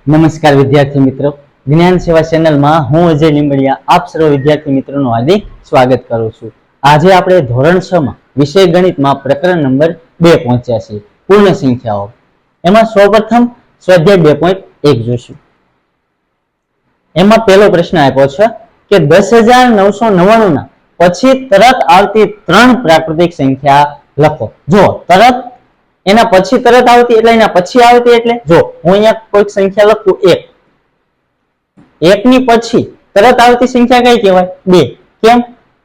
નમસ્કાર વિદ્યાર્થી મિત્રો, જ્ઞાન સેવા ચેનલમાં હું અજય લીંબડિયા આપ સર્વ વિદ્યાર્થી મિત્રોનું હાર્દિક સ્વાગત કરું છું। આજે આપણે ધોરણ 6 માં વિષય ગણિતમાં પ્રકરણ નંબર 2 પહોંચ્યા છીએ, પૂર્ણ સંખ્યાઓ। એમાં સૌપ્રથમ સ્વાધ્યાય 2.1 જોશું। એમાં પહેલો પ્રશ્ન આપ્યો છે કે 10,999 ના પછી તરત આવતી 3 પ્રાકૃતિક સંખ્યા લખો। જો તરત એના પછી તરત આવતી એટલે એના પછી આવતી એટલે જો હું અહીંયા કોઈક સંખ્યા લખું 1 ની પછી તરત આવતી સંખ્યા કઈ કહેવાય 2। કેમ?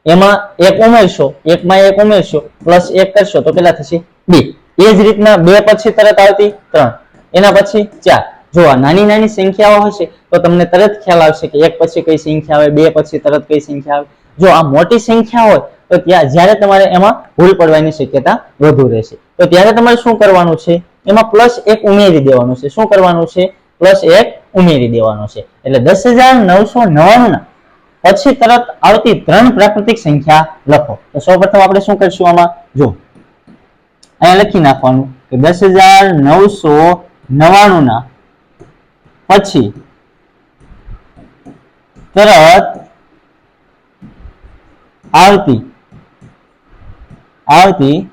એમાં 1 ઉમેરશો, 1 માં 1 ઉમેરશો પ્લસ 1 કરશો તો કેટલા થશે 2। એ જ રીતના 2 પછી તરત આવતી 3, એના પછી 4। જો આ નાની નાની સંખ્યાઓ હશે તો તમને તરત ખ્યાલ આવશે કે 1 પછી કઈ સંખ્યા આવે, 2 પછી તરત કઈ સંખ્યા આવે। જો આ મોટી સંખ્યા હોય તો ત્યાં જ્યારે તમારે એમાં ભૂલ પડવાની શક્યતા વધુ રહેશે, તો ત્યારે તમારે શું કરવાનું છે, એમાં +1 ઉમેરી દેવાનું છે। શું કરવાનું છે? +1 ઉમેરી દેવાનું છે। એટલે 10,999 ના પછી તરત આવતી 3 પ્રાકૃતિક સંખ્યા લખો। તો સૌપ્રથમ આપણે શું કરશું, આમાં જો અહીંયા લખી નાખવાનું કે 10,999 ના પછી તરત આવતી 3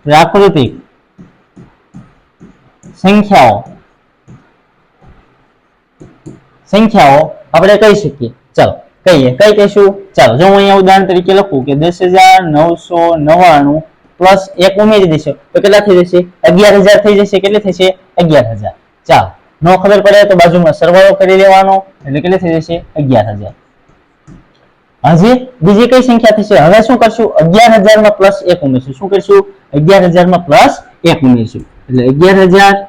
પ્રાકૃતિક સંખ્યાઓ આપણે કહી શકીએ। ચાલો કહીએ, કઈ કહીશું? ચાલો જો હું અહીંયા ઉદાહરણ તરીકે લખું કે 10,999 પ્લસ 1 ઉમેરી દેશો તો કેટલા થઈ જશે? 11,000 થઈ જશે। કેટલી થશે? 11,000। ચાલો નો ખબર પડે તો બાજુમાં સરવાળો કરી લેવાનો એટલે કેટલી થઈ જશે? 11,000। હજી બીજી કઈ સંખ્યા થશે? હવે શું કરશું? 11,000 માં +1 ઉમેરશું। શું કરશું? 11,000 માં +1 ઉમેરશું એટલે 11,000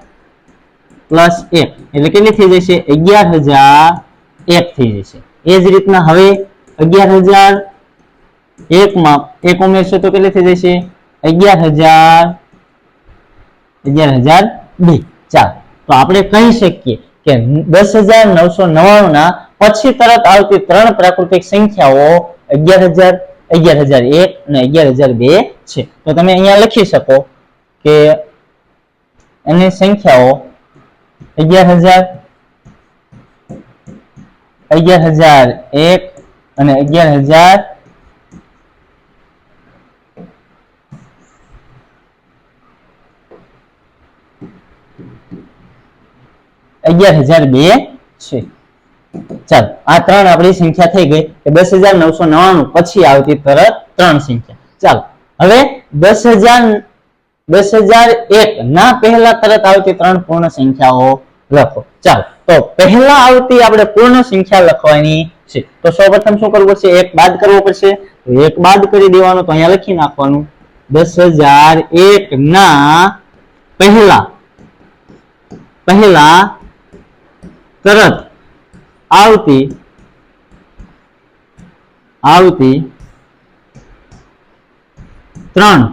+ 1 એટલે કેટલી થઈ જશે? 11,001 થઈ જશે। એ જ રીતના હવે 11,001 માં 1 ઉમેરશો તો કેટલી થઈ જશે? 11,002। ચાલો તો આપણે કહી શકીએ કે 10,999 ના પછી તરત આવતી 3 પ્રાકૃતિક સંખ્યાઓ 11,000, 11,001 અને 11,002 છે। તો તમે અહીંયા લખી શકો કે એની સંખ્યાઓ 11,000, 11,001 અને 11,002 છે। ચાલો આ 3 આપણી સંખ્યા થઈ ગઈ કે 10,999 પછી આવતી તરત 3 સંખ્યા। ચાલો હવે 10,001 ના પહેલા તરત આવતી 3 પૂર્ણ સંખ્યાઓ લખો। ચાલો તો પહેલા આવતી આપણે પૂર્ણ સંખ્યા લખવાની છે। તો સૌપ્રથમ શું કરવું પડશે? 1 બાદ કરવો પડશે। તો 1 બાદ કરી દેવાનું, તો અહીંયા લખી નાખવાનું 10,001 ના પહેલા તરત આવતી 3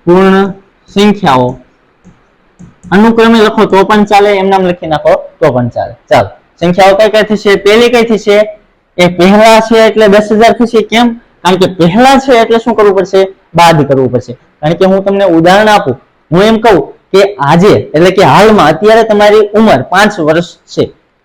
પૂર્ણ સંખ્યાઓ અનુક્રમે લખો તો પણ ચાલે, એમ નામ લખી નાખો તો પણ ચાલે। ચાલો સંખ્યાઓ કઈ કઈ થશે? પહેલી કઈ થશે? એ પહેલા છે એટલે 10,000 થશે। કેમ? કારણ કે પહેલા છે એટલે શું કરવું પડશે? બાદ કરવું પડશે। કારણ કે હું તમને ઉદાહરણ આપું, હું એમ કહું કે આજે એટલે કે હાલમાં અત્યારે તમારી ઉંમર 5 વર્ષ છે,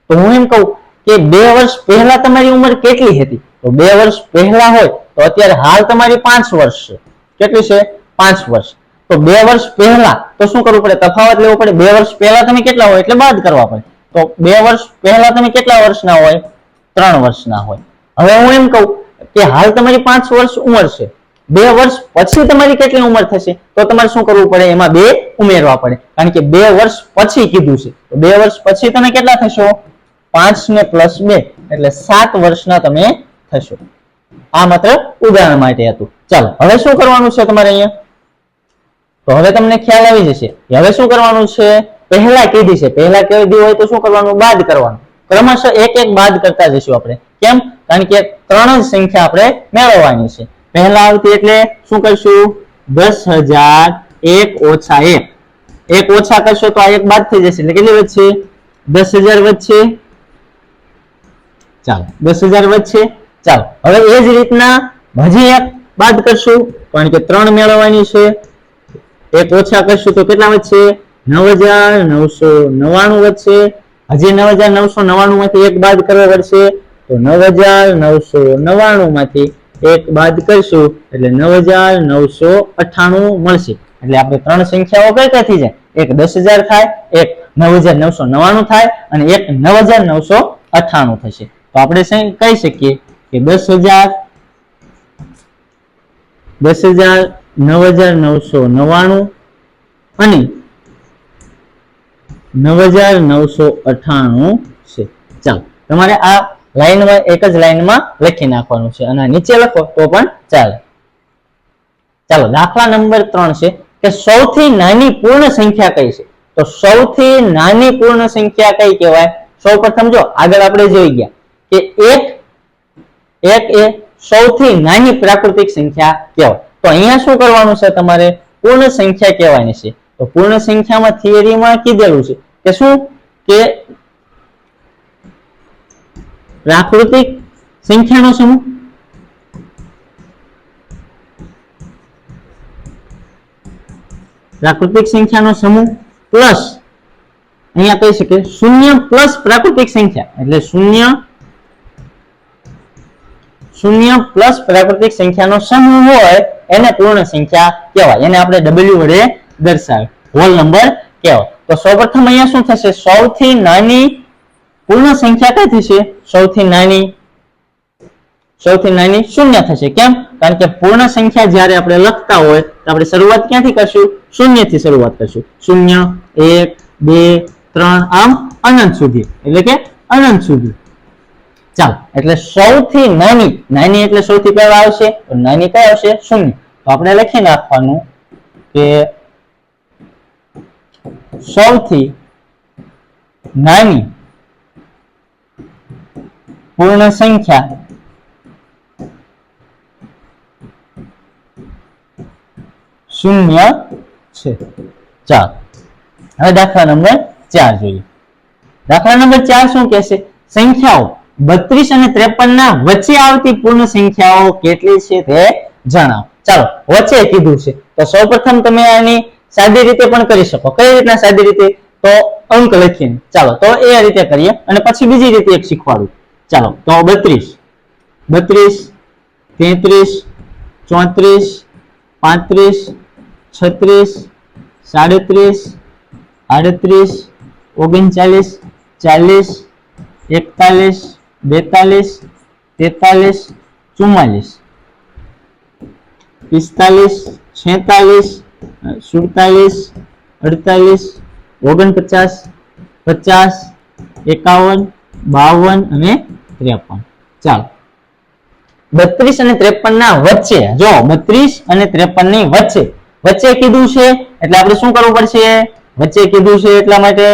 તો હું એમ કહું કે 2 વર્ષ પહેલા તમારી ઉંમર કેટલી હતી? તો 2 વર્ષ પહેલા હોય તો અત્યારે હાલ તમારી 5 વર્ષ છે। કેટલી છે? 5 વર્ષ। તો 2 વર્ષ પહેલા તો શું કરવું પડે? તફાવત લેવો પડે। 2 વર્ષ પહેલા તમે કેટલા હોય એટલે બાદ કરવા પડે। તો 2 વર્ષ પહેલા તમે કેટલા વર્ષના હોય? 3 વર્ષના હોય। હવે હું એમ કહું કે હાલ તમારી 5 વર્ષ ઉંમર છે, 2 વર્ષ પછી તમારી કેટલી ઉંમર થશે? તો તમારે શું કરવું પડે? એમાં 2 ઉમેરવા પડે, કારણ કે 2 વર્ષ પછી કીધું છે। તો 2 વર્ષ પછી તમે કેટલા થશો? 5 ને +2 એટલે 7 વર્ષના તમે થશો। આ માત્ર ઉદાહરણ માટે હતું। ચાલો હવે શું કરવાનું છે તમારે અહીંયા? તો હવે તમને ખ્યાલ આવી જશે કે હવે શું કરવાનું છે? પહેલા કીધી છે, પહેલા કીધી હોય તો શું કરવાનું? બાદ કરવાનું। ક્રમશઃ એક એક બાદ કરતા જઈશું આપણે। કેમ? કારણ કે 3 જ સંખ્યા આપણે મેળવવાની છે। પહેલા આવતી એટલે શું કરશું? 10,001 ઓછા 1 ઓછા કરશો તો આ 1 બાદ થઈ જશે એટલે કેટલી વધશે? 10,000 વધશે। ચાલો 10,000 વધશે ચાલો હવે એ જ રીતના હજી એક બાદ કરશું કારણ કે 3 મેળવવાની છે. એક ઓછા કરશું તો કેટલા વધશે 9999 વધશે. હજી 9999 માંથી એક બાદ કરવો પડશે તો 9999 માંથી એક બાદ કરશું એટલે 9998 મળશે. એટલે આપણે 3 સંખ્યાઓ કઈ કઈ થઈ જાય એક 10000 થાય, એક 9999 થાય અને એક 9998 થશે. તો આપણે કહી શકીએ કે 10000 9999 અને 9998 છે. ચાલો તમારે આ લાઈનમાં એક જ લાઈનમાં લખી નાખવાનું છે અને નીચે લખો તો પણ ચાલે. ચાલો દાખલા નંબર 3 છે કે સૌથી નાની પૂર્ણ સંખ્યા કઈ છે. તો સૌથી નાની પૂર્ણ સંખ્યા કઈ કહેવાય? સૌપ્રથમ જો આગળ આપણે જોઈ ગયા કે એક એ સૌથી નાની પ્રાકૃતિક સંખ્યા કહેવાય. તો અહીંયા શું કરવાનું છે તમારે પૂર્ણ સંખ્યા કહેવાની છે. તો પૂર્ણ સંખ્યામાં થિયરીમાં કીધેલું છે કે શું કે પ્રાકૃતિક સંખ્યાનો સમૂહ પ્રાકૃતિક સંખ્યાનો સમૂહ પ્લસ અહીંયા કહી શકે શૂન્ય પ્લસ પ્રાકૃતિક સંખ્યા એટલે શૂન્ય પ્લસ પ્રાકૃતિક સંખ્યાનો સમૂહ હોય એને પૂર્ણ સંખ્યા કહેવાય. એને આપણે w વડે દર્શાવે હોલ નંબર કહેવાય. તો સૌપ્રથમ અહીંયા શું થશે સૌથી નાની પૂર્ણ સંખ્યા કઈ થશે સૌથી નાની શૂન્ય થશે. કેમ? કારણ કે પૂર્ણ સંખ્યા જ્યારે આપણે લખતા હોય તો આપણે શરૂઆત ક્યાંથી કરશું શૂન્ય થી શરૂઆત કરશું. 0 1 2 3 આમ અનંત સુધી એટલે કે અનંત સુધી. ચાલો એટલે સૌથી નાની એટલે સૌથી પહેલા આવશે તો નાની કઈ આવશે શૂન્ય. તો આપણે લખી નાખવાનું કે સૌથી નાની પૂર્ણ સંખ્યા શૂન્ય છે. ચાલો હવે દાખલા નંબર 4 જોઈએ. દાખલા નંબર 4 શું કહેશે સંખ્યાઓ 32 અને 53 ના વચ્ચે આવતી પૂર્ણ સંખ્યાઓ કેટલી છે તે જણાવો. ચાલો વચ્ચે કીધું છે તો સૌપ્રથમ તમે આની સાદી રીતે પણ કરી શકો. કઈ રીતના સાદી રીતે? તો અંક લખીને. ચાલો તો એ રીતે કરીએ અને પછી બીજી રીતે એક શીખવાડું. ચાલો તો 32 33 34 35 36 37 38 39 40 41 42 43 44 45 46 47 48 49 50 51 52 અને 53. ચાલો 32 અને 53 ના વચ્ચે જો 32 અને 53 ની વચ્ચે કીધું છે એટલે આપણે શું કરવું પડશે વચ્ચે કીધું છે એટલા માટે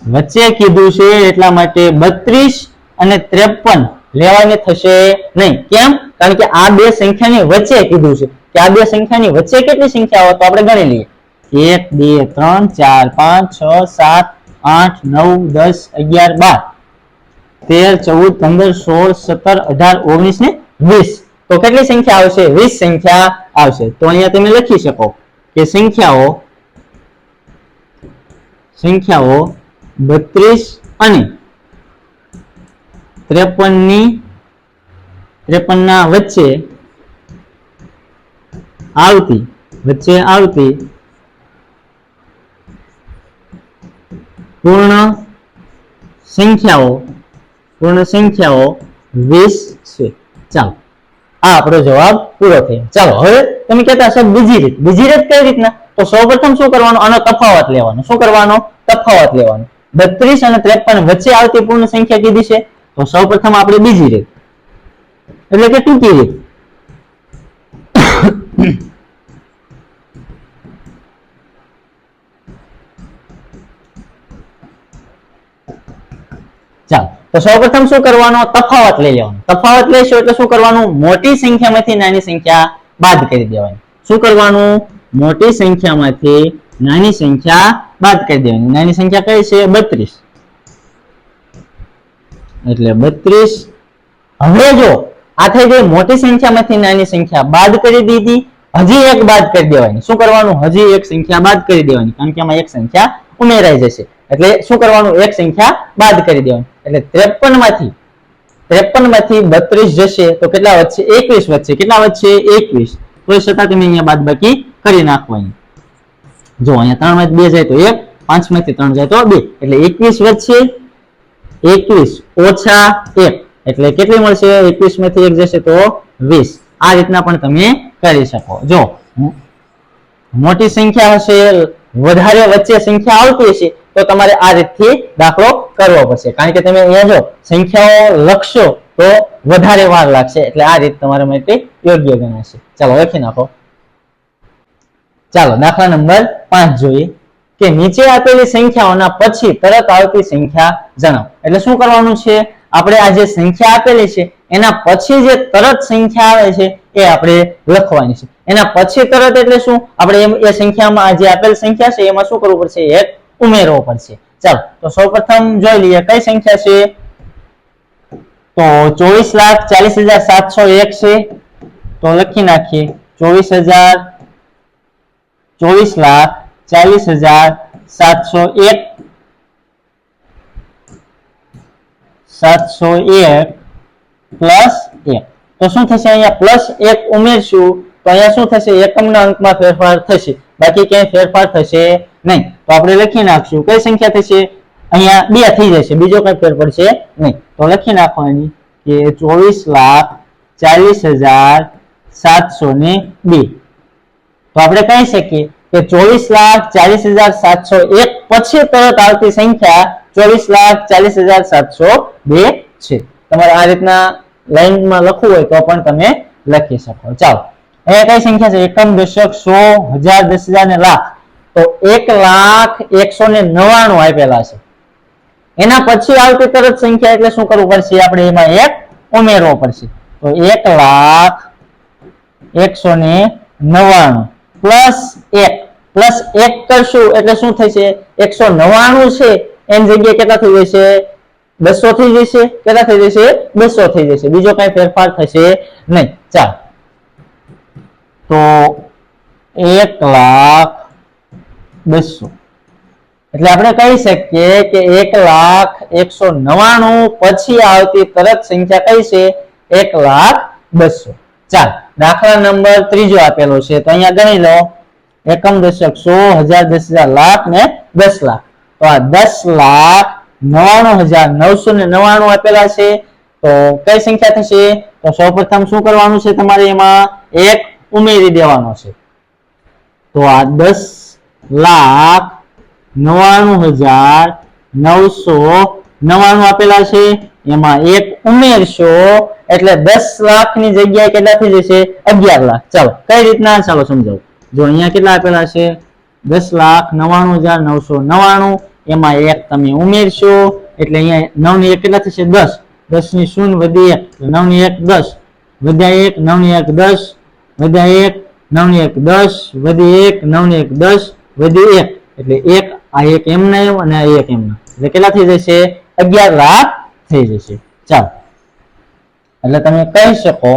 32 અને 53 લેવાની થશે નહીં. કેમ? કારણ કે આ બે સંખ્યાની વચ્ચે કીધું છે કે આ બે સંખ્યાની વચ્ચે કેટલી સંખ્યાઓ તો આપણે ગણી લઈએ 1 2 3 4 5 6 7 8 9 10 11 12 13 14 15 16 17 18 ને 20. તો કેટલી સંખ્યા આવશે 20 સંખ્યા આવશે. તો અહીંયા તમે લખી શકો કે સંખ્યાઓ 32 અને 53 ના વચ્ચે આવતી પૂર્ણ સંખ્યાઓ 20 છે. ચાલો આ આપણો જવાબ પૂરો થયો. ચાલો હવે તમે કહેતા હશો બીજી રીત કઈ રીતના? તો સૌપ્રથમ શું કરવાનું આનો તફાવત લેવાનો. શું કરવાનો? તફાવત લેવાનો. 32 અને 53 વચ્ચે આવતી પૂર્ણ સંખ્યા કીધી છે તો સૌપ્રથમ આપણે બીજી રીત એટલે કે ટૂંકી રીત ચાલો તો સૌપ્રથમ શું કરવાનો તફાવત લઈ લેવાનો. તફાવત લેશો એટલે શું કરવાનું મોટી સંખ્યામાંથી નાની સંખ્યા બાદ કરી દેવાની. શું કરવાનું મોટી સંખ્યામાંથી નાની સંખ્યા બાદ કરી દેવાની. નાની સંખ્યા કઈ છે 32 એટલે 32 હવે જો આ થઈ ગઈ મોટી સંખ્યામાંથી નાની સંખ્યા બાદ કરી દીધી, હજી એક બાદ કરી દેવાની. શું કરવાનું? હજી એક સંખ્યા બાદ કરી દેવાની, કારણ કે આમાં એક સંખ્યા ઉમેરાઈ જશે. એટલે શું કરવાનું? એક સંખ્યા બાદ કરી દેવાની. એટલે 53 માંથી 32 જશે તો કેટલા વધશે? 21 વધશે. કેટલા વધશે? 21. તો છતાં તમે અહીંયા બાદબાકી કરી નાખવાની. જો અહીંયા 3 માંથી 2 જાય તો 1, 5 માંથી 3 જાય તો 2, એટલે 21 વધશે. 21 ઓછા 1 એટલે કેટલી મળશે? 21 માંથી 1 જશે તો 20. આ રીતના પણ તમે કરી શકો. જો મોટી સંખ્યા હશે, વધારે વચ્ચે સંખ્યા આવતી હશે તો તમારે આ રીતથી દાખલો કરવો પડશે, કારણ કે તમે અહીંયા જો સંખ્યાઓ લખશો તો વધારે વાર લાગશે. એટલે આ રીત તમારા માટે યોગ્ય ગણાશે. ચાલો લખી નાખો. ચાલો દાખલા નંબર 5 જોઈએ કે નીચે આપેલી સંખ્યાઓના પછી તરત આવતી સંખ્યા જણાવો. એટલે શું કરવાનું છે? આપણે આ જે સંખ્યા આપેલી છે એના પછી જે તરત સંખ્યા આવે છે એ આપણે લખવાની છે. એના પછી તરત એટલે શું? આપણે એ સંખ્યામાં જે આપેલ સંખ્યા છે એમાં શું કરવું પડશે? એક ઉમેરવો પડશે. ચાલો તો સૌપ્રથમ જોઈ લઈએ કઈ સંખ્યા છે. તો 24,40,701 છે. તો લખી નાખીએ 24,40,701 પ્લસ 1. તો શું થશે? અહીંયા પ્લસ 1 ઉમેરશું તો અહીંયા શું થશે? એકમના અંકમાં ફેરફાર થશે, બાકી ક્યાંય ફેરફાર થશે નહીં. તો આપણે લખી નાખશું કઈ સંખ્યા થશે? અહીંયા 2 થઈ જશે, બીજો કઈ ફેર પડશે નહીં. તો લખી નાખવાની કે 24,40,702. તો આપણે કહી શકીએ કે 24,40,701 પછી તરત આવતી સંખ્યા 24,40,702 છે. તમારે આ રીતના લાઈનમાં લખવું હોય તો પણ તમે લખી શકો. ચાલો અહીંયા કઈ સંખ્યા છે? એકમ, દશક, 100, 1000, 10,000 ને લાખ. તો 1,01,99 આપેલા છે. એના પછી આવતી તરત સંખ્યા એટલે શું કરવું પડશે? આપણે એમાં 1 ઉમેરવો પડશે. તો 1,01,99 પ્લસ 1 કરશું એટલે શું થશે? 199 છે એની જગ્યાએ કેટલા થઈ જશે? 200 થઈ જશે. કેટલા થઈ જશે? 200 થઈ જશે. બીજો કઈ ફેરફાર થશે નહીં. ચાલો તો 1,02,000 એટલે આપણે કહી શકીએ કે 1,01,99 પછી આવતી તરત સંખ્યા કઈ છે? 1,02,000. ચાલો દાખલા નંબર 3 આપેલો છે તો અહીંયા ગણી લો. એકમ, દશક, 100, 1000, 10,000, લાખ ને 10 લાખ. તો આ 10,99,999 આપેલા છે. તો કઈ સંખ્યા થશે? તો સૌપ્રથમ શું કરવાનું છે? તમારે એમાં 1 ઉમેરી દેવાનો છે. તો આ 10,99,999 આપેલા છે, એમાં 1 ઉમેરશો એટલે 10 લાખની જગ્યાએ કેટલા થઈ જશે? 11 લાખ. ચાલો કઈ રીતના? ચાલો સમજાવું. જો અહીંયા કેટલા આપેલા છે? 10,99,999. એમાં 1 તમે ઉમેરશો એટલે અહીંયા 9 ની 1 કેટલા થશે? 10. 10 ની 0 વધી 1 9 ની 1 10 વધ્યા 1 9 ની 1 10 વધ્યા 1 9 ની 1 10 વધી 1 9 ની 1 10 વધી 1 એટલે 1 આ 1 એમના આવ્યો અને આ 1 એમના, એટલે કેટલા થઈ જશે? 11 લાખ થઈ જશે. ચાલો એટલે તમે કહી શકો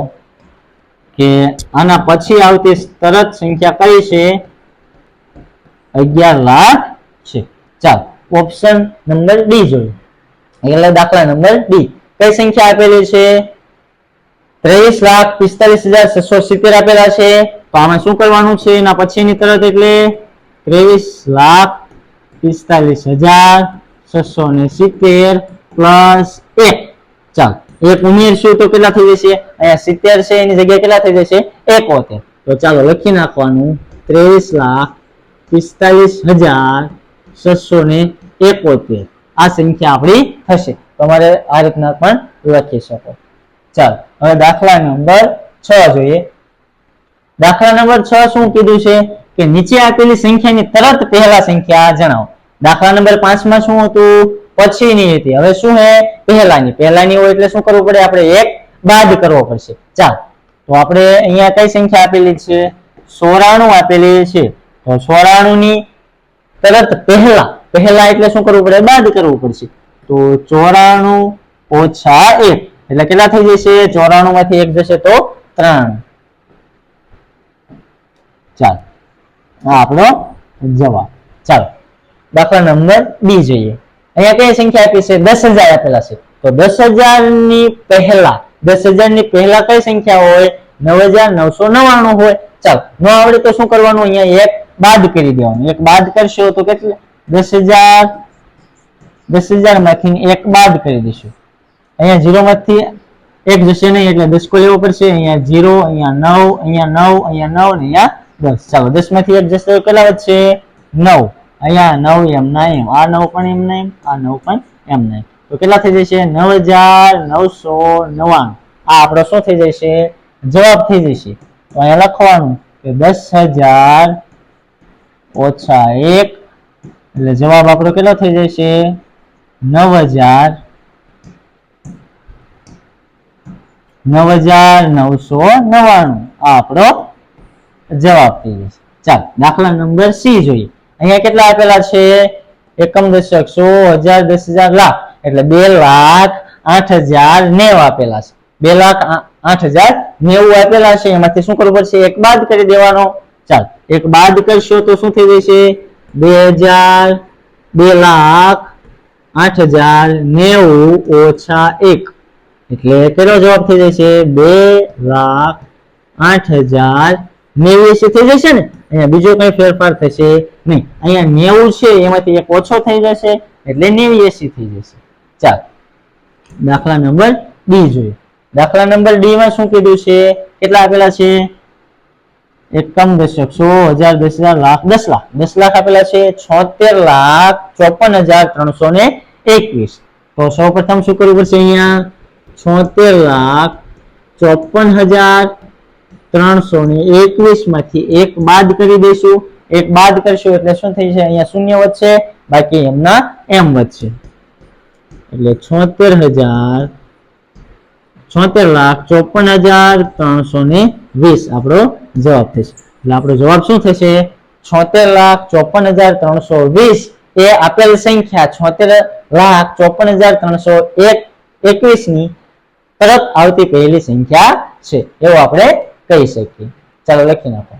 કે આના પછી આવતી તરત સંખ્યા કઈ છે? 11 લાખ છે. ચાલો ઓપ્શન નંબર ડી જોઈએ. એટલે દાખલા નંબર ડી કઈ સંખ્યા આપેલી છે? 23,45,670 આપેલા છે. તો આમાં શું કરવાનું છે? એના પછીની તરત એટલે 23,45,670 પ્લસ 1. ચાલો 1 ઉમેરશું તો કેટલા થઈ જશે? અહીંયા 70 છે એની જગ્યાએ કેટલા થઈ જશે? 71. તો ચાલો લખી નાખવાનું 23,45,671 આ સંખ્યા આપણી થશે. તમારે આ રીતના પણ લખી શકો. ચાલો હવે દાખલા નંબર 6 જોઈએ. દાખલા નંબર 6 શું કીધું છે કે નીચે આપેલી સંખ્યાની તરત પહેલા સંખ્યા જણાવો. દાખલા નંબર 5 માં શું હતું? પછીની હતી. હવે શું હે? પહેલાની. પહેલાની હોય એટલે શું કરવું પડે? આપણે 1 બાદ કરવો પડશે. ચાલો તો આપણે અહીંયા કઈ સંખ્યા આપેલી છે? 94 આપેલી છે. તો 94 ની તરત પહેલા એટલે શું કરવું પડે? બાદ કરવું પડશે. તો 94 ઓછા 1 એટલે કેટલા થઈ જશે? 94 માંથી 1 જશે તો 3. ચાલો આ આપણો જવાબ. ચાલો દાખલા નંબર બી જોઈએ. અહીંયા કઈ સંખ્યા આપી છે? 10,000 આપેલા છે. તો 10,000 ની પહેલા 10,000 ની પહેલા કઈ સંખ્યા હોય? 9,999 હોય. ચાલો ન આવડે તો શું કરવાનું? અહીંયા એક બાદ કરી દેવાનું. એક બાદ કરશો તો કેટલા? 10,000 માંથી એક બાદ કરી દઈશું. અહીંયા 0 માંથી 1 જશે નહીં એટલે 10 કો લેવો પડશે. અહીંયા 0, અહીંયા 9, અહીંયા 9, અહીંયા 9 અને અહીંયા 10. ચાલો 10 માંથી 1 જશે તો કેટલા વધશે? 9. અહીંયા 9 એમ ના એમ, આ 9 પણ એમ ના એમ, આ 9 પણ એમ ના એમ. તો કેટલા થઈ જશે? 9,999. આ આપણો શું થઈ જશે? જવાબ થઈ જશે. તો અહીંયા લખવાનું કે 10,000 ઓછા 1 એટલે જવાબ આપણો કેટલો થઈ જશે? 9,999. આ આપણો જવાબ થઈ જશે. ચાલો દાખલા નંબર સી જોઈએ. અહીંયા કેટલા આપેલા છે? એકમ, દશક, 100, 1000, 10,000, લાખ એટલે 2,08,090 આપેલા છે. 2,08,090 આપેલા છે. એમાંથી શું કરવું પડશે? એક બાદ કરી દેવાનો. ચાલો એક બાદ કરશો તો શું થઈ જશે? 2,08,090 ઓછા 1 એટલે કેટલો જવાબ થઈ જશે? 2,08,089 થઈ જશે ને. અહીંયા બીજો કઈ ફેરફાર થશે નહીં. અહીંયા 90 છે એમાંથી એક ઓછો થઈ જશે એટલે 89 થઈ જશે. ચાલો દાખલા નંબર ડી જોઈએ. દાખલા નંબર ડી માં શું કીધું છે? કેટલા આપેલા છે? એકમ, દશક, 100, 1000, 10,000, લાખ, 10 લાખ. 10 લાખ આપેલા છે. 76,54,321. તો સૌપ્રથમ શું કરવું પડશે? અહીંયા 76,54,321 માંથી એક બાદ કરી દઈશું. એક બાદ કરશું એટલે શું થઈ જશે? અહીંયા શૂન્ય વધશે, બાકી એમના એમ વધશે એટલે 76,54,320 આપણો જવાબ થશે. એટલે આપણો જવાબ શું થશે? 76,54,320 એ આપેલ સંખ્યા 76,54,321 ની તરફ આવતી પહેલી સંખ્યા છે એવું આપણે કહી શકીએ. ચાલો લખી નાખો.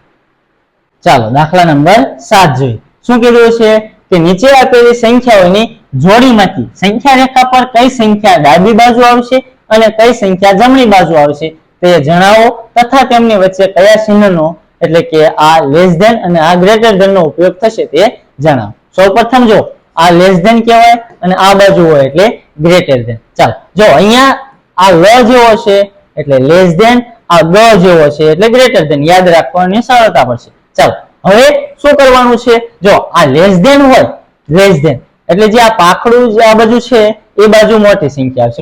ચાલો દાખલા નંબર 7 જોઈએ. શું કીધું છે કે નીચે આપેલી સંખ્યાઓની જોડીમાંથી સંખ્યા રેખા પર કઈ સંખ્યા ડાબી બાજુ આવશે અને કઈ સંખ્યા જમણી બાજુ આવશે તે જણાવો તથા તેમની વચ્ચે કયા ચિહ્નનો એટલે કે આ લેસ ધેન અને આ ગ્રેટર ધેન નો ઉપયોગ થશે તે જણાવો. સૌપ્રથમ જો આ લેસ ધેન કહેવાય અને આ બાજુ હોય એટલે ગ્રેટર ધેન. ચાલો જો અહીંયા આ લ જેવો છે એટલે લેસ ધેન, આ ગ જેવો છે એટલે ગ્રેટર ધેન. યાદ રાખવાની સરળતા પડશે. ચાલો હવે શું કરવાનું છે? જો આ લેસ ધેન હોય, લેસ ધેન એટલે જે આ પાખડું જે આ બાજુ છે એ બાજુ મોટી સંખ્યા આવશે.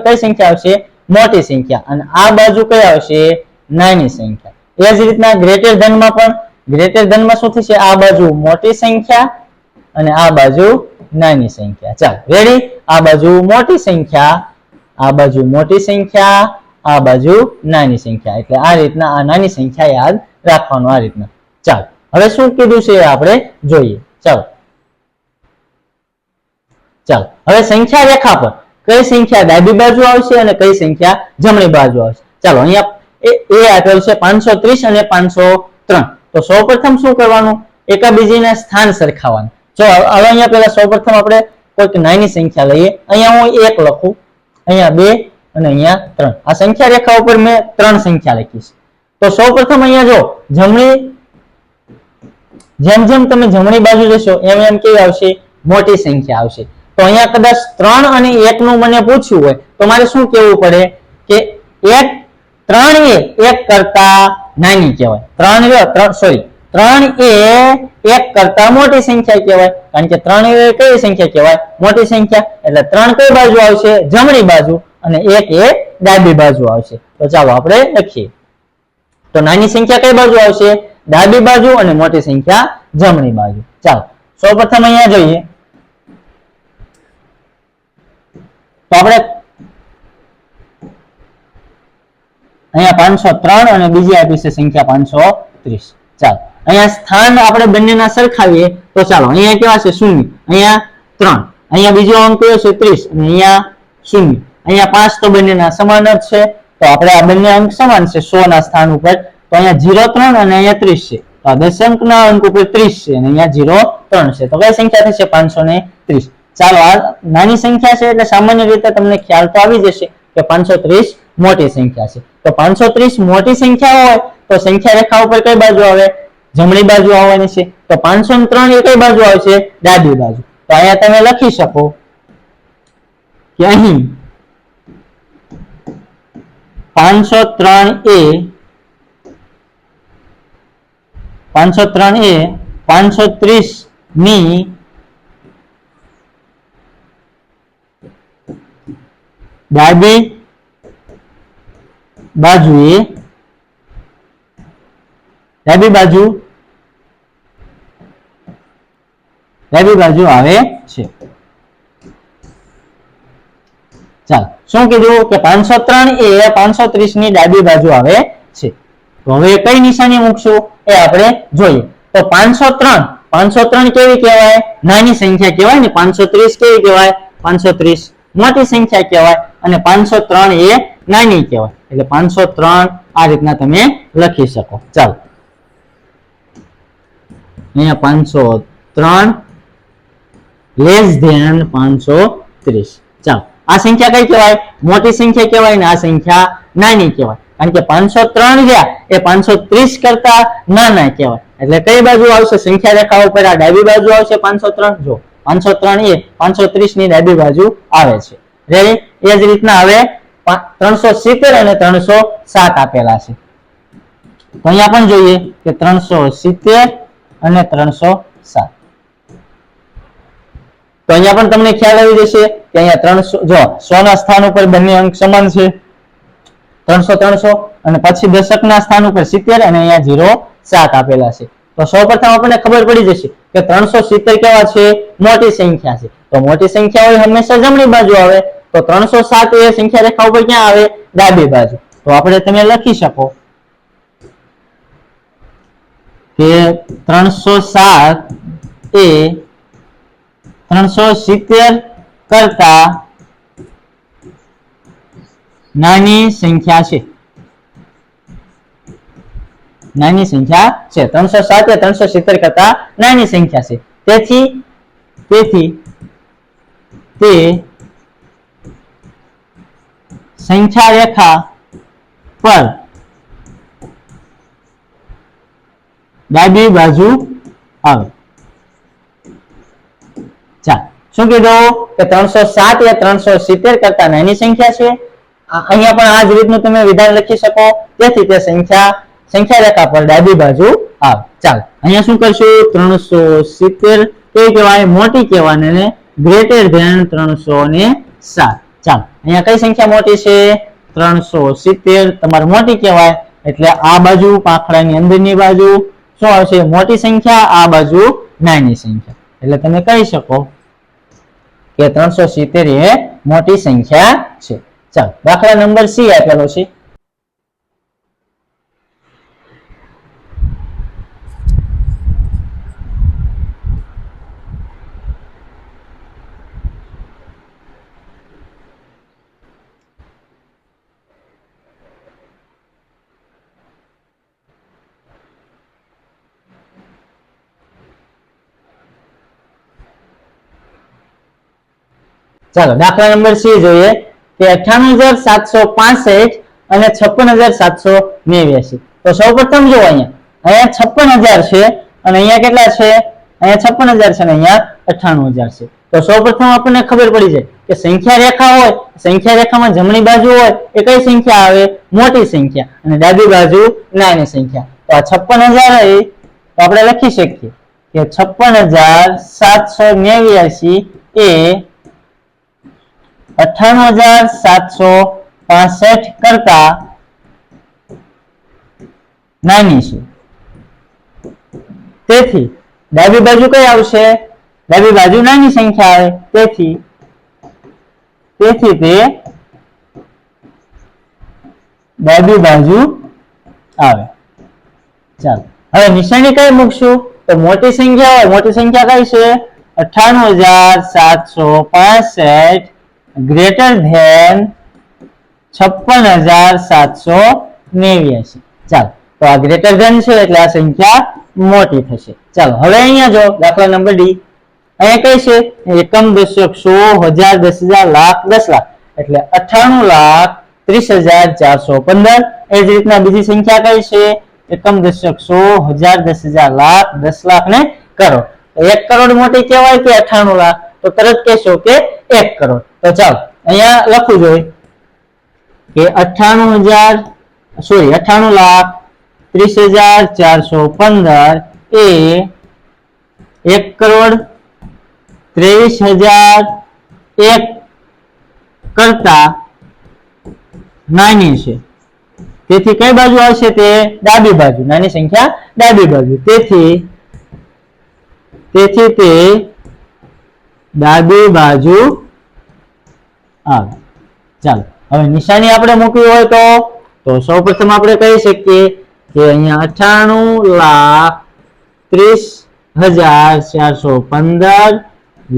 કઈ સંખ્યા આવશે? મોટી સંખ્યા. અને આ બાજુ કઈ આવશે? નાની સંખ્યા. એ જ રીતના ગ્રેટર ધેન માં પણ ગ્રેટર ધેન માં શું થશે? આ બાજુ મોટી સંખ્યા અને આ બાજુ નાની સંખ્યા. ચાલો રેડી. આ બાજુ મોટી સંખ્યા, આ બાજુ મોટી સંખ્યા, આ બાજુ નાની સંખ્યા. એટલે આ રીતના આ નાની સંખ્યા યાદ રાખવાનું આ રીતના. ચાલો હવે શું કીધું છે આપણે જોઈએ. ચાલો ચાલો હવે સંખ્યા રેખા પર કઈ સંખ્યા ડાબી બાજુ આવશે અને કઈ સંખ્યા જમણી બાજુ આવશે. ચાલો અહીંયા એ આપેલ છે 530 અને 503. તો સૌપ્રથમ શું કરવાનું? એકાબીજીના સ્થાન સરખાવવાનું. જો હવે અહીંયા પહેલા સૌપ્રથમ આપણે કોઈક નાની સંખ્યા લઈએ. અહીંયા હું 1 લખું, અહીંયા 2 અને અહીંયા 3. આ સંખ્યા રેખા ઉપર મેં 3 સંખ્યા લખી છે. તો સૌપ્રથમ અહીંયા જો જમણી, જેમ જેમ તમે જમણી બાજુ જશો એમ એમ કેવી આવશે? મોટી સંખ્યા આવશે. તો અહીંયા કદાચ 3 અને 1 નું મને પૂછ્યું હોય તો મારે શું કહેવું પડે કે 3 એ 1 કરતા નાની કહેવાય. 3 એ 1 કરતા મોટી સંખ્યા કહેવાય. કારણ કે 3 એ કઈ સંખ્યા કહેવાય? મોટી સંખ્યા. એટલે 3 કઈ બાજુ આવશે? જમણી બાજુ અને 1 એ ડાબી બાજુ આવશે. તો ચાલો આપણે લખીએ. તો નાની સંખ્યા કઈ બાજુ આવશે? ડાબી બાજુ અને મોટી સંખ્યા જમણી બાજુ. ચાલો સૌપ્રથમ અહીંયા જોઈએ. તો આપણે અહીંયા 503 અને બીજી આપી છે સંખ્યા 530. ચાલો અહીંયા સ્થાન આપણે બંનેના સરખાવીએ તો ચાલો અહીંયા કેવા છે? 0, અહીંયા 3, અહીંયા બીજો અંક કયો છે? 30 અને અહીંયા 0. અહીંયા 5 તો બંનેના સમાન જ છે, તો આપણે આ બંને અંક સમાન છે 100 ના સ્થાન ઉપર, તો અહીંયા 0 3 અને અહીંયા 30 છે, તો આ દશાંકના અંક ઉપર 30 છે અને અહીંયા 0 3 છે, તો કઈ સંખ્યા થશે 530. ચાલો આ નાની સંખ્યા છે એટલે સામાન્ય રીતે તમને ખ્યાલ તો આવી જશે કે 530 મોટી સંખ્યા છે. તો 530 મોટી સંખ્યા હોય તો સંખ્યા રેખા ઉપર કઈ બાજુ આવે? જમણી બાજુ આવવાની છે. તો 503 એ કઈ બાજુ આવશે? ડાબી બાજુ. તો અહીંયા તમે લખી શકો કે અહીં 503 એ 530 ની ડાબી બાજુ આવે છે. ચાલો શું કીધું કે 503 એ 530 ની ડાબી બાજુ આવે છે. તો હવે કઈ નિશાની મૂકશું એ આપણે જોઈએ. તો 503 કેવી કહેવાય? નાની સંખ્યા કહેવાય ને. 530 કેવી કહેવાય? 530 મોટી સંખ્યા કહેવાય અને 503 એ નાની કહેવાય. એટલે 503 આ રીતના તમે લખી શકો. ચાલો અહીંયા 503 લેસ ધેન 530. ચાલો આ સંખ્યા કઈ કહેવાય? મોટી સંખ્યા કહેવાય ને આ સંખ્યા નાની કહેવાય. કારણ કે 503 રહ્યા એ 530 કરતા નાના કહેવાય. એટલે કઈ બાજુ આવશે? સંખ્યા રેખા ઉપર આ ડાબી બાજુ આવશે 503. જો 503 એ 530 ની ડાબી બાજુ આવે છે. રેડી? એ જ રીતના હવે 370 અને 307 આપેલા છે. તો અહીંયા પણ જોઈએ કે 370 અને 307. તો અહીંયા પણ તમને ખ્યાલ આવી જશે કે અહીંયા 300 જો 100 ના સ્થાન ઉપર બંને અંક સમાન છે 300 અને પછી દશકના સ્થાન ઉપર 70 અને અહીંયા 07 આપેલા છે. તો સૌપ્રથમ આપણને ખબર પડી જશે કે 370 કેવા છે? મોટી સંખ્યા છે. તો મોટી સંખ્યા હોય હંમેશા જમણી બાજુ આવે. તો 307 એ સંખ્યા રેખા ઉપર ક્યાં આવે? ડાબી બાજુ. તો આપણે તમે લખી શકો કે 307 એ 370 કરતા નાની સંખ્યા છે. નાની સંખ્યા છે. 307 એ 370 કરતા નાની સંખ્યા છે. તેથી તે સંખ્યા રેખા પર ડાબી બાજુ આવે. ચાલો શું કીધું કે 307 એ 370 કરતા નાની સંખ્યા છે. અહીંયા પણ આ જ રીતનું તમે વિધાન લખી શકો. તેથી તે સંખ્યા રેખા પર ડાબી બાજુ આવે. ચાલો અહીંયા શું કરશું? 370 કેવી કહેવાય? મોટી કહેવાય અને ગ્રેટર ધેન 307. ચાલો અહીંયા કઈ સંખ્યા મોટી છે? 370 તમારે મોટી કહેવાય. એટલે આ બાજુ પાંખડાની અંદરની બાજુ શું આવશે? મોટી સંખ્યા. આ બાજુ નાની સંખ્યા. એટલે તમે કહી શકો કે 370 એ મોટી સંખ્યા છે. ચાલો દાખલા નંબર C આપેલો છે. ચાલો દાખલા નંબર C જોઈએ કે 98,765 અને 56,789. તો સૌપ્રથમ જો અહીંયા 56,000 છે અને અહીંયા કેટલા છે? અહીંયા 56,000 છે અને અહીંયા 98,000 છે. તો સૌપ્રથમ આપણને ખબર પડી જાય કે સંખ્યા રેખા હોય, સંખ્યા રેખામાં જમણી બાજુ હોય એ કઈ સંખ્યા આવે? મોટી સંખ્યા અને ડાબી બાજુ નાની સંખ્યા. તો આ 56,000 તો આપણે લખી શકીએ કે 56,789 એ 98,765 કરતા નાની છે. તેથી ડાબી બાજુ કઈ આવશે? ડાબી બાજુ નાની સંખ્યા આવે. તેથી તે ડાબી બાજુ આવે. ચાલો હવે નિશાની કઈ મૂકશું? તો મોટી સંખ્યા હોય, મોટી સંખ્યા કઈ છે? 98,765 ગ્રેટર ધેન 56,789. ચાલો, તો આ ગ્રેટર ધેન છે એટલે આ સંખ્યા મોટી થશે. ચાલો હવે અહીંયા જો દાખલા નંબર ડી, અહીંયા કઈ છે એકમ, દશક, 100, 1000, 10,000, લાખ, 10 લાખ એટલે 98,30,415. એ જ રીતના બીજી સંખ્યા કઈ છે એકમ, દશક, 100, 1000, 10,000, લાખ, 10 લાખ ને કરોડ. 1 કરોડ મોટી કહેવાય કે 98 લાખ? તો તરત કહેશો કે 1 કરોડ. તો ચાલો અહીંયા લખવું જોઈએ કે 98,30,415 એ 1,23,001 કરતા નાની છે. તેથી કઈ બાજુ આવશે? તે ડાબી બાજુ. નાની સંખ્યા ડાબી બાજુ. તેથી તે ડાબી બાજુ આવે. ચાલો હવે નિશાની આપણે મૂકવી હોય તો સૌપ્રથમ આપણે કહી શકીએ કે અહીંયા 98,30,415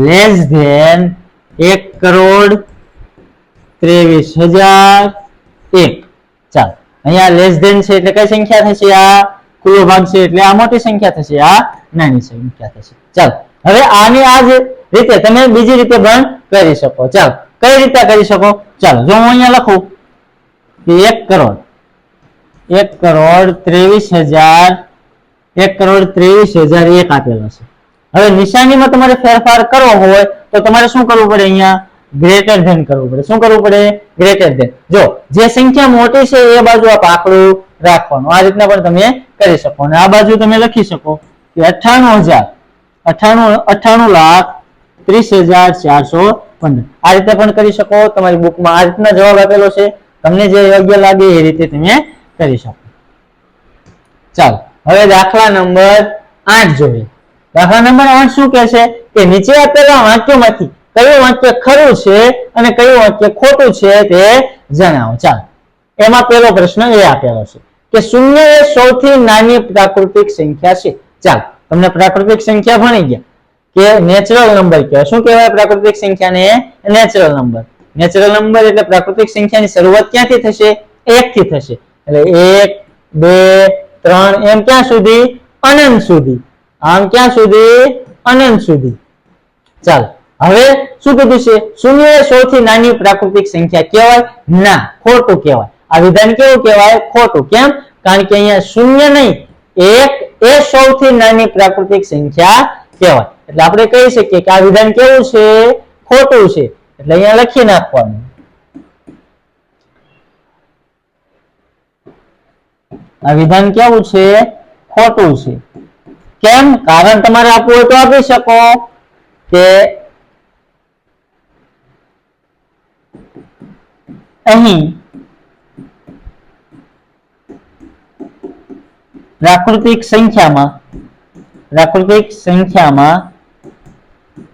લેસ ધેન 1,23,001. ચાલો અહીંયા લેસ ધેન છે એટલે કઈ સંખ્યા થશે? આ ખુલ્લો ભાગ છે એટલે આ મોટી સંખ્યા થશે, આ નાની સંખ્યા થશે. ચાલો હવે આની આ જ રીતે તમે બીજી રીતે પણ કરી શકો. ચાલો કઈ રીતે કરી શકો? ચાલો જો હું અહીંયા લખું કે 1,23,001 આપેલો છે. હવે નિશાનીમાં તમારે ફેરફાર કરવો હોય તો તમારે શું કરવું પડે? અહીંયા ગ્રેટર ધેન કરવું પડે. શું કરવું પડે? Greater than. જો જે સંખ્યા મોટી છે એ બાજુ આ પાકડું રાખવાનું. આ રીતના પણ તમે કરી શકો અને આ બાજુ તમે લખી શકો કે 98,30,415. આ રીતે પણ કરી શકો. તમારી બુકમાં આ રીતના જવાબ આપેલો છે. તમને જે યોગ્ય લાગે એ રીતે તમે કરી શકો. ચાલો હવે દાખલા નંબર 8 જોઈએ. દાખલા નંબર 8 શું કહે છે કે નીચે આપેલા વાક્યોમાંથી કયું વાક્ય ખરું છે અને કયું વાક્ય ખોટું છે તે જણાવો. ચાલો એમાં પહેલો પ્રશ્ન એ આપેલો છે કે શૂન્ય એ સૌથી નાની પ્રાકૃતિક સંખ્યા છે. ચાલો તમને પ્રાકૃતિક સંખ્યા ભણી ગયા કે નેચરલ નંબર કહેવાય. શું કહેવાય પ્રાકૃતિક સંખ્યાને? Natural number. નેચરલ નંબર એટલે પ્રાકૃતિક સંખ્યાની શરૂઆત ક્યાંથી થશે? 1 થી થશે. એટલે 1, 2, 3 એમ ક્યાં સુધી? અનંત સુધી. આમ ક્યાં સુધી? અનંત સુધી. ચાલો હવે શું કીધું છે? શૂન્ય એ સૌથી નાની પ્રાકૃતિક સંખ્યા કહેવાય? ના, ખોટું કહેવાય. આ વિધાન કેવું કહેવાય? ખોટું. કેમ? કારણ કે અહીંયા શૂન્ય નહીં, 1 એ સૌથી નાની પ્રાકૃતિક સંખ્યા કહેવાય. એટલે આપણે કહી શકીએ કે આ વિધાન કેવું છે? ખોટું છે. એટલે અહીંયા લખી નાખવાનું. આ વિધાન કેવું છે? ખોટું છે. કેમ? કારણ તમારે આપવું હોય તો આપી શકો કે અહીં પ્રાકૃતિક સંખ્યામાં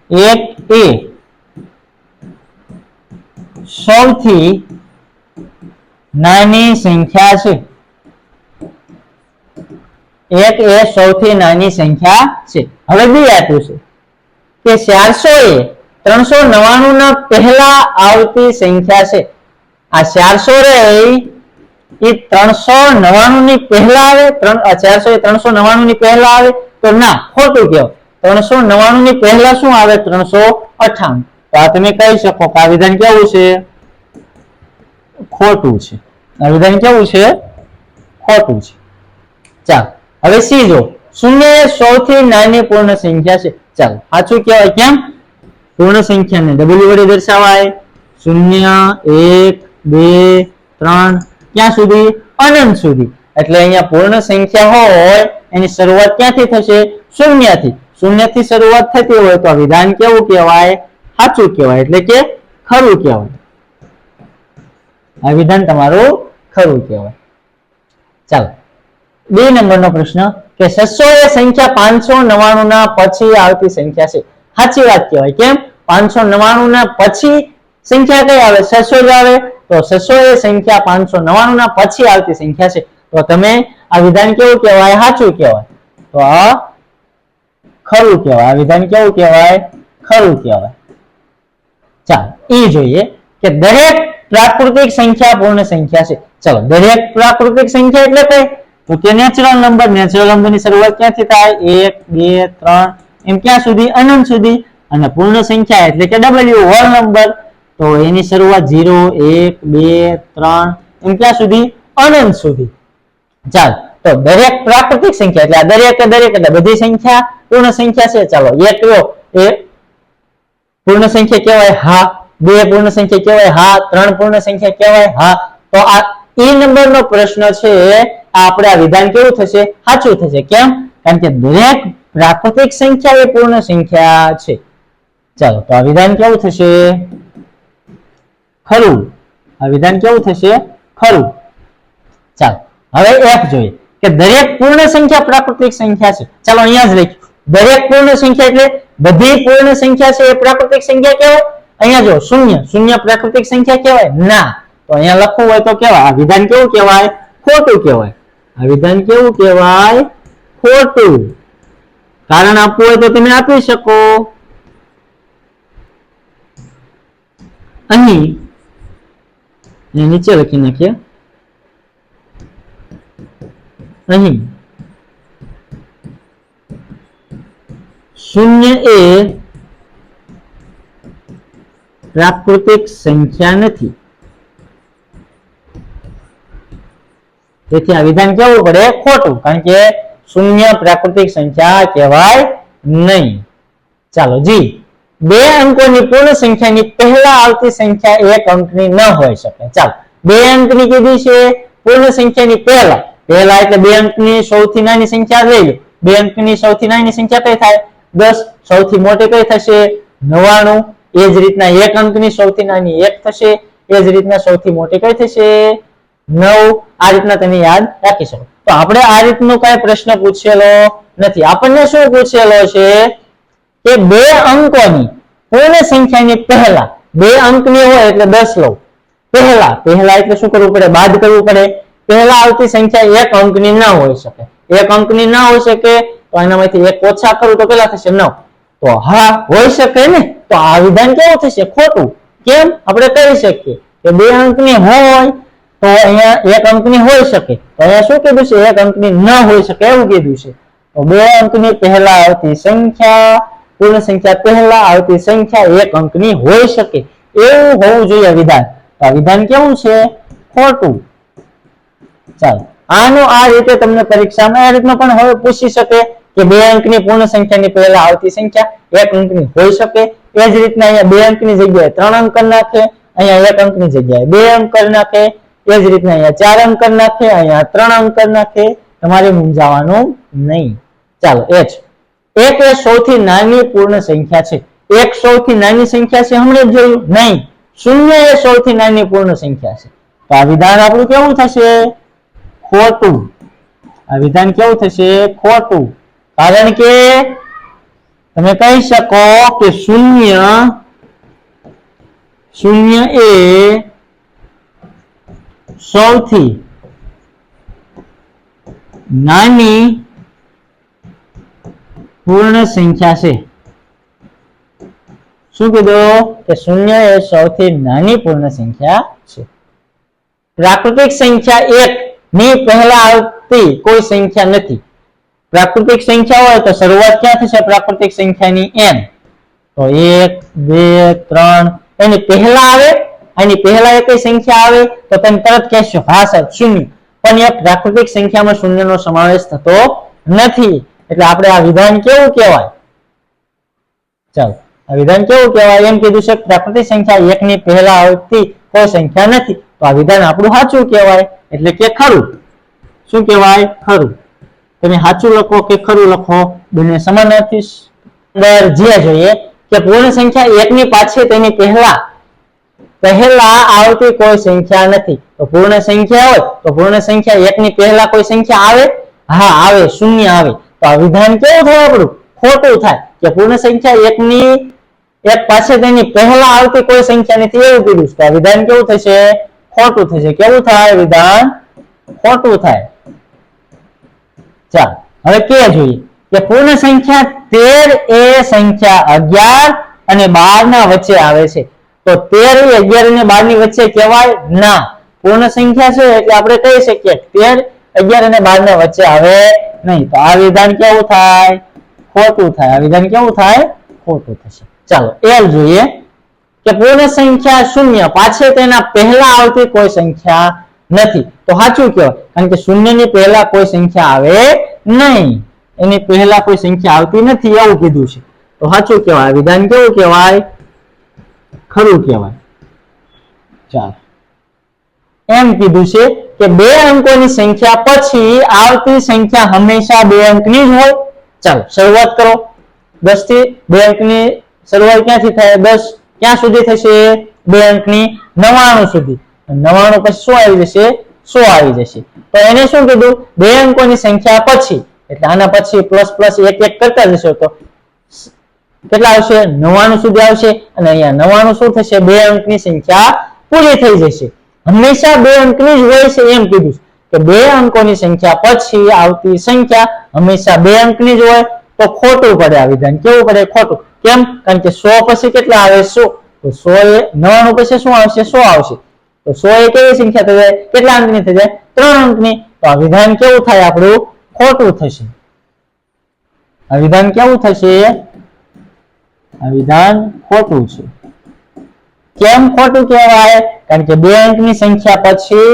1 એ સૌથી નાની સંખ્યા છે. 1 એ સૌથી નાની સંખ્યા છે. હવે બી આપ્યું છે કે 400 એ 399 ના પહેલા આવતી સંખ્યા છે. આ 400 રે એ 399 ની પહેલા આવે? 400 એ 399 ની પહેલા આવે? તો ના, ખોટું કહેવાય. 399 ની પહેલા શું આવે? 398. તો આ તમે કહી શકો કે આ વિધાન કેવું છે? ખોટું છે. આ વિધાન કેવું છે? ખોટું છે. ચાલો હવે સી જો, શૂન્ય એ સૌથી નાની પૂર્ણ સંખ્યા છે. ચાલો સાચું કહેવાય. કેમ? પૂર્ણ સંખ્યાને W વડે દર્શાવાય. 0, 1, 2, 3 ક્યાં સુધી? અનંત સુધી. એટલે અહીંયા પૂર્ણ સંખ્યા હોય એની શરૂઆત ક્યાંથી થશે? શૂન્યથી. શૂન્યથી શરૂઆત થતી હોય તો વિધાન કેવું કહેવાય? સાચું કહેવાય. એટલે કે ખરું કહેવાય. આ વિધાન તમારું ખરું કહેવાય. ચાલો બે નંબરનો પ્રશ્ન કે 600 એ સંખ્યા 599 ના પછી આવતી સંખ્યા છે. સાચી વાત કહેવાય. કેમ? 599 ના પછી સંખ્યા કઈ આવે? 600 જ આવે. તો 600 એ સંખ્યા 599 ના પછી આવતી સંખ્યા છે. તો તમે આ વિધાન કેવું કહેવાય? સાચું કહેવાય. તો આ ખરું કહેવાય. આ વિધાન કેવું કહેવાય? ખરું કહેવાય. ચાલો એ જોઈએ કે દરેક પ્રાકૃતિક સંખ્યા પૂર્ણ સંખ્યા છે. ચલો દરેક પ્રાકૃતિક સંખ્યા એટલે કઈ? તો કે નેચરલ નંબર. નેચરલ નંબર ની શરૂઆત ક્યાંથી થાય? 1 2 3 એમ ક્યાં સુધી? અનંત સુધી. અને પૂર્ણ સંખ્યા એટલે કે W હોલ નંબર, તો એની શરૂઆત 0 1 2 3 એમ ક્યાં સુધી? અનંત સુધી. ચાલો તો દરેક પ્રાકૃતિક સંખ્યા એટલે આ દરેક એટલે બધી સંખ્યા પૂર્ણ સંખ્યા છે. ચાલો એક કયો એ પૂર્ણ સંખ્યા કહેવાય? હા. 2 પૂર્ણ સંખ્યા કહેવાય? હા. 3 પૂર્ણ સંખ્યા કહેવાય? હા. તો આ ઈ નંબર નો પ્રશ્ન છે, આપણે આ વિધાન કેવું થશે? સાચું થશે. કેમ? કારણ કે દરેક પ્રાકૃતિક સંખ્યા એ પૂર્ણ સંખ્યા છે. ચાલો તો આ વિધાન કેવું થશે? ખરું. આ વિધાન કેવું થશે? ખરું. ચાલો હવે F જોઈએ કે દરેક પૂર્ણ સંખ્યા પ્રાકૃતિક સંખ્યા છે. ચાલો અહીંયા જ લખી દરેક પૂર્ણ સંખ્યા એટલે બધી પૂર્ણ સંખ્યા છે એ પ્રાકૃતિક સંખ્યા કહેવાય? અહીંયા જો શૂન્ય, શૂન્ય પ્રાકૃતિક સંખ્યા કહેવાય? ના. તો અહીંયા લખવું હોય તો કેવા? આ વિધાન કેવું કહેવાય? ખોટું કહેવાય. આ વિધાન કેવું કહેવાય? ખોટું. કારણ આપવું હોય તો તમે આપી શકો. અહીં નીચે લખી નાખીએ. અહીં શૂન્ય એ પ્રાકૃતિક સંખ્યા નથી. તેથી આ વિધાન કેવું પડે? ખોટું. કારણ કે શૂન્ય પ્રાકૃતિક સંખ્યા કહેવાય નહીં. ચાલો જી, 2 અંકોની પૂર્ણ સંખ્યાની પહેલા આવતી સંખ્યા 1 અંકની ન હોઈ શકે. ચાલો 2 અંકની કીધી છે પૂર્ણ સંખ્યાની પહેલા એટલે 2 અંકની સૌથી નાની સંખ્યા લઈ લો. 2 અંકની સૌથી નાની સંખ્યા કઈ થાય? 10. સૌથી મોટી કઈ થશે? 99. એ જ રીતના 1 અંકની સૌથી નાની 1 થશે. એ જ રીતના સૌથી મોટી કઈ થશે? 9. આ રીતના તમે યાદ રાખી શકો. તો આપણે આ રીતનો કઈ પ્રશ્ન પૂછેલો નથી. આપણને શું પૂછેલો છે કે 2 અંકોની પૂર્ણ સંખ્યાની પહેલા 2 અંકની હોય એટલે 10 લો. પહેલા એટલે શું કરવું પડે? બાદ કરવું પડે. પહેલા આવતી સંખ્યા 1 અંકની ન હોઈ શકે. 1 અંકની ન હોઈ શકે તો એનામાંથી 1 ઓછા કરું તો કેટલા થશે? 9. તો હા હોઈ શકે ને. તો આ વિધાન કેવું થશે? ખોટું. કેમ? આપણે કહી શકીએ કે 2 અંકની હોય તો અહીંયા 1 અંકની હોઈ શકે. તો અહીંયા શું કીધું છે? 1 અંકની ન હોઈ શકે એવું કીધું છે. તો 2 અંકની પહેલા આવતી સંખ્યા પૂર્ણ સંખ્યા પહેલા આવતી સંખ્યા 1 અંકની હોઈ શકે એવું હોવું જોઈએ વિધાન. તો આ વિધાન કેવું છે? ખોટું. ચાલો આનો આ રીતે તમને પરીક્ષામાં આ રીતનો પણ હવે પૂછી શકે કે 2 અંકની પૂર્ણ સંખ્યાની પહેલા આવતી સંખ્યા 1 અંકની હોઈ શકે. એ જ રીતના અહીંયા 2 અંકની જગ્યાએ 3 અંક કરી નાખે, અહીંયા 1 અંકની જગ્યાએ 2 અંક કરી નાખે. એ જ રીતના અહીંયા 4 અંક કરી નાખે, અહીંયા 3 અંક કરી નાખે. તમારે મૂંઝાવાનું નહીં. ચાલો H. 1 એ સૌથી નાની પૂર્ણ સંખ્યા છે. 1 સૌથી નાની સંખ્યા છે હમણાં જોયું નહીં. 0 એ સૌથી નાની પૂર્ણ સંખ્યા છે. તો આ વિધાન આપણું કેવું થશે? ખોટું. આ વિધાન કેવું થશે? ખોટું. કારણ કે તમે કહી શકો કે 0 એ સૌથી નાની પૂર્ણ સંખ્યા છે. શું કીધું? કે 0 એ સૌથી નાની પૂર્ણ સંખ્યા છે. પ્રાકૃતિક સંખ્યા 1 ની પહેલા આવતી કોઈ સંખ્યા નથી. પ્રાકૃતિક સંખ્યા હોય તો શરૂઆત ક્યાં થશે? પ્રાકૃતિક સંખ્યાની n. તો 1 2 3 એની પહેલા આવે. એની પહેલા એક સંખ્યા આવે તો તમે તરત કહેશો હા સાહેબ 0. પણ એ પ્રાકૃતિક સંખ્યામાં 0 નો સમાવેશ થતો નથી. એટલે આપણે આ વિધાન કેવું કહેવાય? ચાલો આ વિધાન કેવું કહેવાય? એમ કીધું છે પ્રાકૃતિક સંખ્યા 1 ની પહેલા આવતી કોઈ સંખ્યા નથી. તો આ વિધાન આપણું સાચું કહેવાય. એટલે કે ખરું. શું કહેવાય? ખરું. તમે સાચું લખો કે ખરું લખો, બંને સમાનાર્થી. અંદર જે જોઈએ કે પૂર્ણ સંખ્યા 1 ની પાછળ તેની પહેલા આવતી કોઈ સંખ્યા નથી. તો પૂર્ણ સંખ્યા હોય તો પૂર્ણ સંખ્યા 1 ની પહેલા કોઈ સંખ્યા આવે? હા આવે, 0 આવે. તો આ વિધાન કેવું થાય? આપણું ખોટું થાય કે પૂર્ણ સંખ્યા 1 ની પાછળ તેની પહેલા આવતી કોઈ સંખ્યા નથી એવું કીધું. તો આ વિધાન કેવું થશે? ખોટું થશે. કેવું થાય? વિધાન ખોટું થાય. ચાલો હવે કે જોઈએ કે પૂર્ણ સંખ્યા 13 એ સંખ્યા 11 અને 12 ના વચ્ચે આવે છે. તો 13 એ 11 અને 12 ની વચ્ચે કહેવાય ના. પૂર્ણ સંખ્યા છે એટલે આપણે કહી શકીએ 13 11 અને 12 ની વચ્ચે આવે નહીં. તો આ વિધાન કેવું થાય? ખોટું થાય. આ વિધાન કેવું થાય? ખોટું થશે. ચાલો એલ જોઈએ કે પૂર્ણ સંખ્યા શૂન્ય પાછળ તેના પહેલા આવતી કોઈ સંખ્યા નથી. તો સાચું કહેવાય, કારણ કે શૂન્ય ની પહેલા કોઈ સંખ્યા આવે નહીં. એની પહેલા કોઈ સંખ્યા આવતી નથી એવું કીધું છે. તો સાચું કહેવાય. વિધાન કેવું કહેવાય? ખરું કહેવાય. ચાલો એમ કીધું છે કે 2 અંકોની સંખ્યા પછી આવતી સંખ્યા હંમેશા 2 અંકની જ હોય. ચાલો શરૂઆત કરો. 10 થી 2 અંકની શરૂઆત ક્યાંથી થાય? 10 ક્યાં સુધી થશે? 2 અંકની 99 સુધી. 99 પછી શું આવી જશે? 100 આવી જશે. તો એને શું કીધું? 2 અંકોની સંખ્યા પછી, એટલે આના પછી પ્લસ પ્લસ એક એક કરતા જશો તો કેટલા આવશે? 99 સુધી આવશે. અને અહીંયા 99 શું થશે? 2 અંકની સંખ્યા પૂરી થઈ જશે. હંમેશા 2 અંકની જ હોય છે એમ કીધું કે 2 અંકોની સંખ્યા પછી આવતી સંખ્યા હંમેશા 2 અંકની જ હોય. તો ખોટું પડે આ વિધાન. કેવું પડે? ખોટું. કેમ? કારણ કે 100 પછી કેટલા આવે? 100. તો 100 એ 99 પછી શું આવશે? 100 આવશે. તો 100 એ કેવી સંખ્યા થઈ જાય? કેટલા અંકની થઈ જાય? 3 અંકની. તો આ વિધાન કેવું થાય? આપણું ખોટું થશે. આ વિધાન કેવું થશે? આ વિધાન ખોટું છે. કેમ ખોટું કહેવાય? કારણ કે 2 અંકની સંખ્યા પછી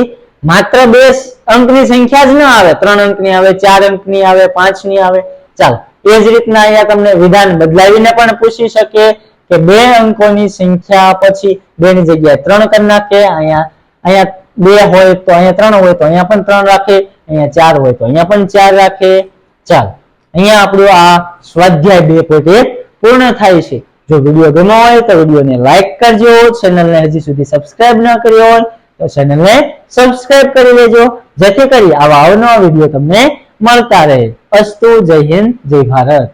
માત્ર 2 અંકની સંખ્યા જ ન આવે. 3 અંકની આવે, 4 અંકની આવે, 5 ની આવે. ચાલો એ જ રીતના અહીંયા તમને વિધાન બદલાવીને પણ પૂછી શકે કે 2 અંકોની સંખ્યા પછી 2 ની જગ્યાએ 3 કરી નાખે. અહીંયા 2 હોય તો અહીંયા 3 હોય તો અહીંયા પણ 3 રાખે. અહીંયા 4 હોય તો અહીંયા પણ 4 રાખે. ચાલો અહીંયા આપણું આ સ્વાધ્યાય 2.1 પૂર્ણ થાય છે. જો વિડીયો ગમ્યો હોય તો વિડીયોને લાઈક કરજો. ચેનલને હજી સુધી સબસ્ક્રાઇબ ન કરી હોય તો ચેનલને સબસ્ક્રાઇબ કરી લેજો, જેથી કરી આવા અવનવા વિડીયો તમને મળતા રહે. અસ્તુ. જય હિન્દ, જય ભારત.